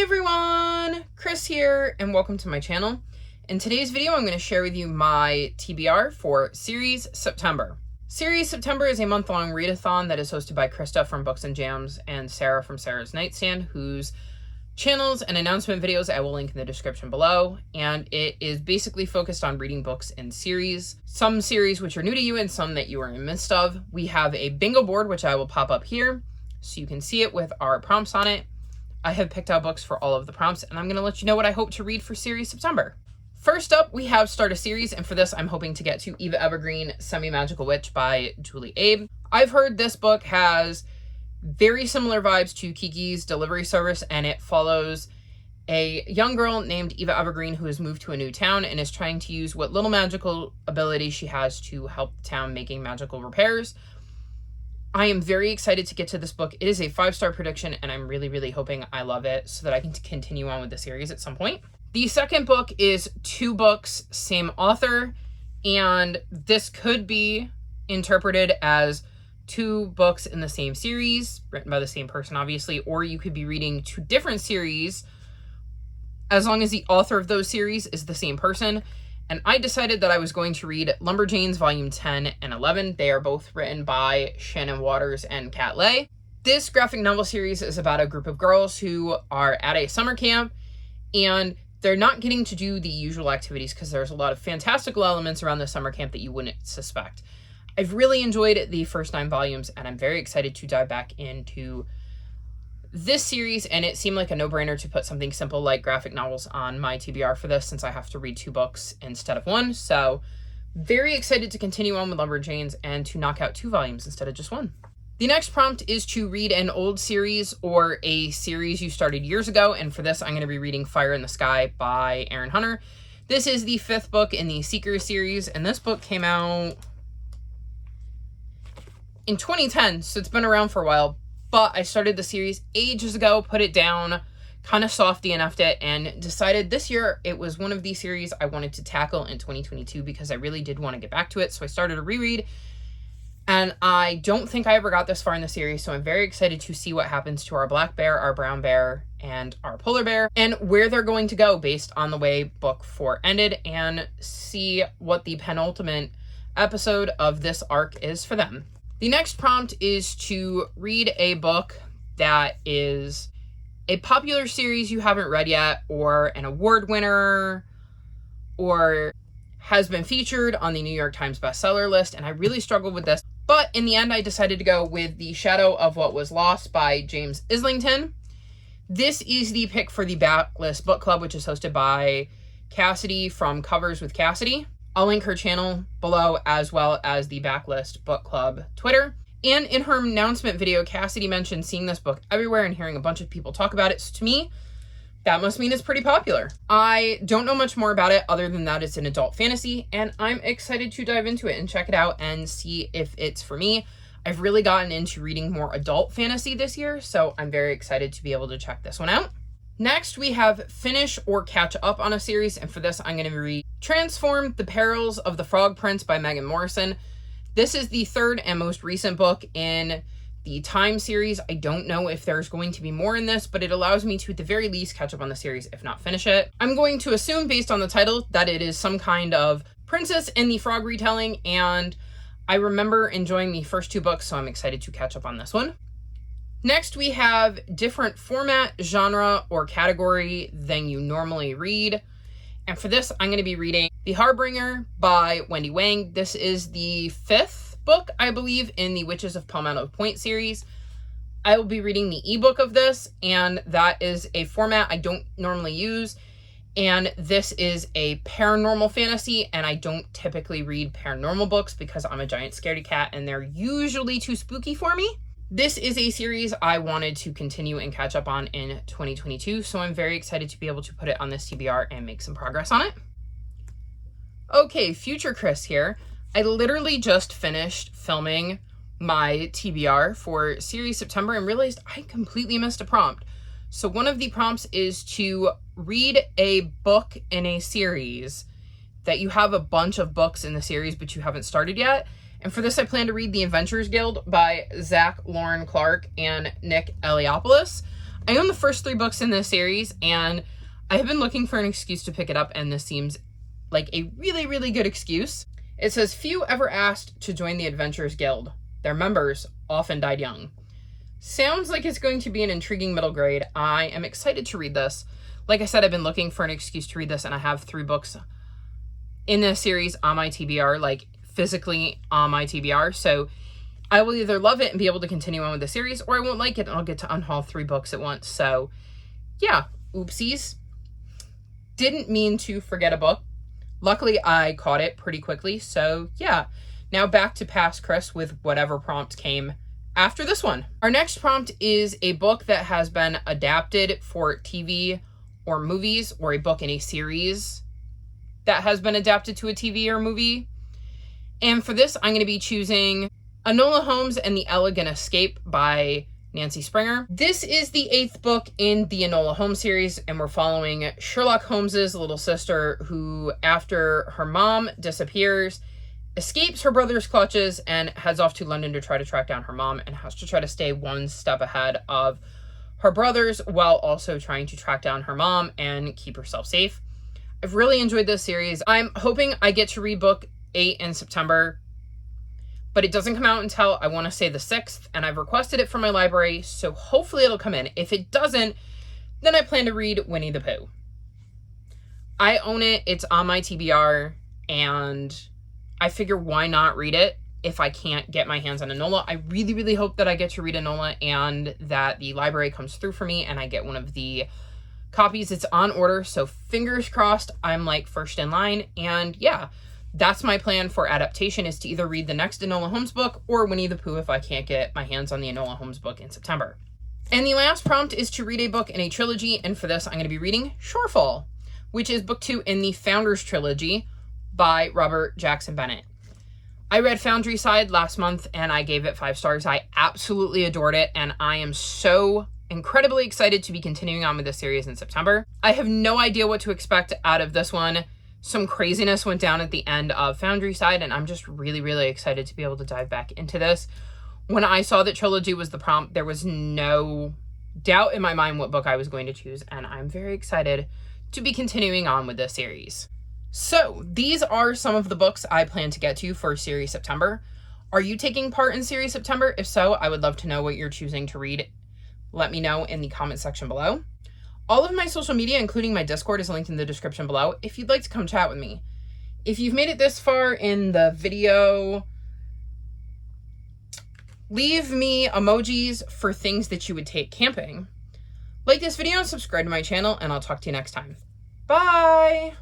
everyone, Chris here, and welcome to my channel. In today's video, I'm going to share with you my TBR for Series September. Series September is a month-long readathon that is hosted by Krista from Books and Jams and Sarah from Sarah's Nightstand, whose channels and announcement videos I will link in the description below. And it is basically focused on reading books in series, some series which are new to you and some that you are in the midst of. We have a bingo board, which I will pop up here so you can see it with our prompts on it. I have picked out books for all of the prompts, and I'm going to let you know what I hope to read for Series September. First up, we have Start a Series, and for this, I'm hoping to get to Eva Evergreen, Semi-Magical Witch by Julie Abe. I've heard this book has very similar vibes to Kiki's Delivery Service, and it follows a young girl named Eva Evergreen who has moved to a new town and is trying to use what little magical ability she has to help the town making magical repairs. I am very excited to get to this book. It is a 5-star prediction, and I'm really hoping I love it so that I can continue on with the series at some point. The second book is 2 books, same author, and this could be interpreted as 2 books in the same series, written by the same person, obviously, or you could be reading 2 different series as long as the author of those series is the same person. And I decided that I was going to read Lumberjanes Volume 10 and 11. They are both written by Shannon Waters and Kat Lay. This graphic novel series is about a group of girls who are at a summer camp, and they're not getting to do the usual activities because there's a lot of fantastical elements around the summer camp that you wouldn't suspect. I've really enjoyed the first 9 volumes, and I'm very excited to dive back into this series, and it seemed like a no-brainer to put something simple like graphic novels on my TBR for this since I have to read 2 books instead of 1. So very excited to continue on with Lumberjanes and to knock out 2 volumes instead of just 1. The next prompt is to read an old series or a series you started years ago, and for this I'm going to be reading Fire in the Sky by Erin Hunter. This is the 5th book in the Seeker series, and this book came out in 2010, so it's been around for a while. But I started the series ages ago, put it down, kind of soft DNF'd it, and decided this year it was one of the series I wanted to tackle in 2022 because I really did want to get back to it. So I started a reread, and I don't think I ever got this far in the series, so I'm very excited to see what happens to our black bear, our brown bear, and our polar bear, and where they're going to go based on the way book 4 ended, and see what the penultimate episode of this arc is for them. The next prompt is to read a book that is a popular series you haven't read yet, or an award winner, or has been featured on the New York Times bestseller list, and I really struggled with this. But in the end, I decided to go with The Shadow of What Was Lost by James Islington. This is the pick for the Backlist Book Club, which is hosted by Cassidy from Covers with Cassidy. I'll link her channel below, as well as the Backlist Book Club Twitter. And in her announcement video, Cassidy mentioned seeing this book everywhere and hearing a bunch of people talk about it. So to me, that must mean it's pretty popular. I don't know much more about it other than that it's an adult fantasy, and I'm excited to dive into it and check it out and see if it's for me. I've really gotten into reading more adult fantasy this year, so I'm very excited to be able to check this one out. Next, we have Finish or Catch Up on a Series, and for this, I'm going to read Transform: The Perils of the Frog Prince by Megan Morrison. This is the 3rd and most recent book in the Time series. I don't know if there's going to be more in this, but it allows me to, at the very least, catch up on the series, if not finish it. I'm going to assume, based on the title, that it is some kind of Princess and the Frog retelling, and I remember enjoying the first 2 books, so I'm excited to catch up on this one. Next, we have different format, genre, or category than you normally read. And for this, I'm going to be reading The Harbinger by Wendy Wang. This is the 5th book, I believe, in the Witches of Palmetto Point series. I will be reading the ebook of this, and that is a format I don't normally use. And this is a paranormal fantasy, and I don't typically read paranormal books because I'm a giant scaredy cat, and they're usually too spooky for me. This is a series I wanted to continue and catch up on in 2022, so I'm very excited to be able to put it on this TBR and make some progress on it. Okay, future Chris here. I literally just finished filming my TBR for Series September and realized I completely missed a prompt. So one of the prompts is to read a book in a series that you have a bunch of books in the series but you haven't started yet. And for this, I plan to read The Adventurers Guild by Zach Lauren Clark and Nick Eliopoulos. I own the first 3 books in this series, and I have been looking for an excuse to pick it up, and this seems like a really, really good excuse. It says, few ever asked to join the Adventurers Guild. Their members often died young. Sounds like it's going to be an intriguing middle grade. I am excited to read this. Like I said, I've been looking for an excuse to read this, and I have 3 books in this series on my TBR, like physically on my TBR. So I will either love it and be able to continue on with the series, or I won't like it and I'll get to unhaul 3 books at once. So yeah, oopsies. Didn't mean to forget a book. Luckily, I caught it pretty quickly. So yeah, now back to Past Chris with whatever prompt came after this one. Our next prompt is a book that has been adapted for TV or movies, or a book in a series that has been adapted to a TV or movie. And for this, I'm going to be choosing Enola Holmes and the Elegant Escape by Nancy Springer. This is the 8th book in the Enola Holmes series, and we're following Sherlock Holmes's little sister who, after her mom disappears, escapes her brother's clutches and heads off to London to try to track down her mom, and has to try to stay one step ahead of her brothers while also trying to track down her mom and keep herself safe. I've really enjoyed this series. I'm hoping I get to read book 8 in September, but it doesn't come out until, I want to say, the 6th, and I've requested it from my library, so hopefully it'll come in. If it doesn't, then I plan to read Winnie the Pooh. I own it, it's on my TBR, and I figure why not read it if I can't get my hands on Enola. I really, really hope that I get to read Enola and that the library comes through for me and I get one of the copies. It's on order, so fingers crossed I'm like first in line. And yeah, that's my plan for adaptation, is to either read the next Enola Holmes book or Winnie the Pooh if I can't get my hands on the Enola Holmes book in September. And the last prompt is to read a book in a trilogy, and for this I'm going to be reading Shorefall, which is book 2 in the Founders Trilogy by Robert Jackson Bennett. I read Foundry Side last month and I gave it 5 stars. I absolutely adored it, and I am so incredibly excited to be continuing on with this series in September. I have no idea what to expect out of this one. Some craziness went down at the end of Foundry Side, and I'm just really, really excited to be able to dive back into this. When I saw that Trilogy was the prompt, there was no doubt in my mind what book I was going to choose, and I'm very excited to be continuing on with this series. So these are some of the books I plan to get to for Series September. Are you taking part in Series September? If so, I would love to know what you're choosing to read. Let me know in the comment section below. All of my social media, including my Discord, is linked in the description below if you'd like to come chat with me. If you've made it this far in the video, leave me emojis for things that you would take camping. Like this video and subscribe to my channel, and I'll talk to you next time. Bye!